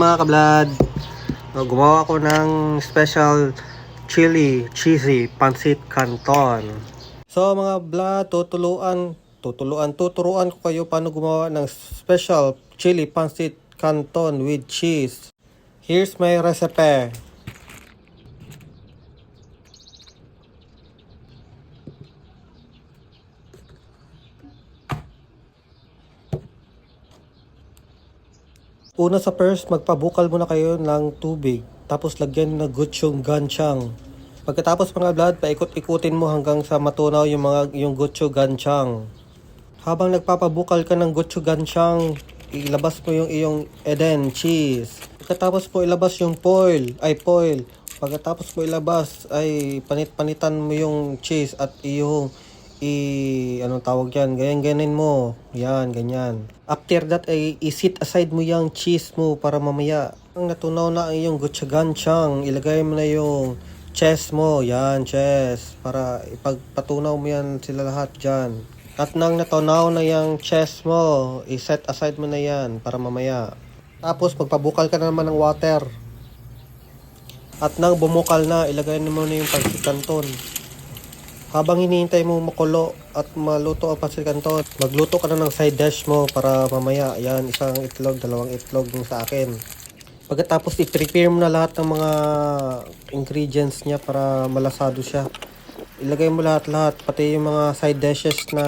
Mga kablad, gumawa ako ng special chili cheesy pancit canton. So mga blad, tuturuan ko kayo paano gumawa ng special chili pancit canton with cheese. Here's my recipe. Una sa first, magpabukal muna kayo ng tubig. Tapos lagyan ng gochujang ganchang. Pagkatapos mga blood, paikot-ikutin mo hanggang sa matunaw yung gochujang ganchang. Habang nagpapabukal ka ng gochujang ganchang, ilabas mo yung iyong Eden cheese. Pagkatapos mo ilabas yung foil. Pagkatapos mo ilabas ay panitan mo yung cheese at iyong anong tawag yan, ganyan mo, yan, ganyan. After that ay isit aside mo yung cheese mo para mamaya ang natunaw na ang iyong gochujang ganchang, ilagay mo na yung cheese mo, yan, cheese, para ipagpatunaw mo yan sila lahat dyan. At nang natunaw na yung cheese mo, iset aside mo na yan para mamaya. Tapos magpabukal ka na naman ng water. At nang bumukal na, ilagay mo na yung pancit canton. Habang hinihintay mo makulo at maluto ang pancit canton, magluto ka na ng side dish mo para mamaya, yan, isang itlog, dalawang itlog yung sa akin. Pagkatapos i-prepare mo na lahat ng mga ingredients niya para malasado siya. Ilagay mo lahat-lahat, pati yung mga side dishes na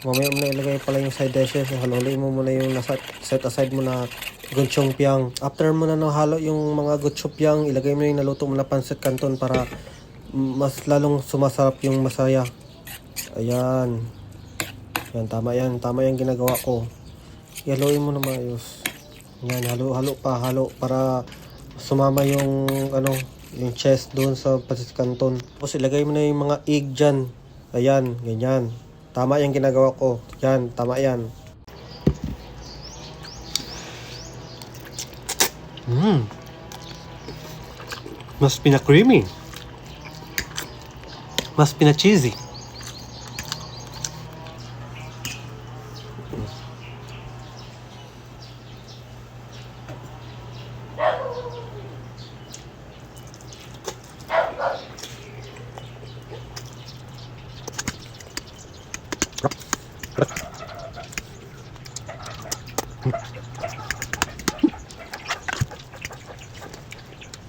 mamaya mo na ilagay pala yung side dishes. Haluin mo muna yung set aside mo na gochujang. After mo na halo yung mga gochujang, ilagay mo na yung naluto mo na pancit canton para mas lalong sumasarap yung masaya. Ayan. Yan, tama yan ginagawa ko. Haluin mo na maayos. Yan, halo para sumama yung yung cheese doon sa pancit canton. Tapos ilagay mo na yung mga egg dyan. Ayan, ganyan. Tama yung ginagawa ko. Yan, tama yan. Mas pina-creamy. Mas pina-cheesy.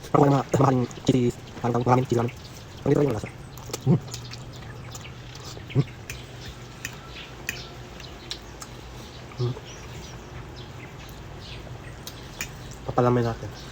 Parang maraming cheese, parang maraming cheese lang. Ang dito yung lasa. Papalamin natin.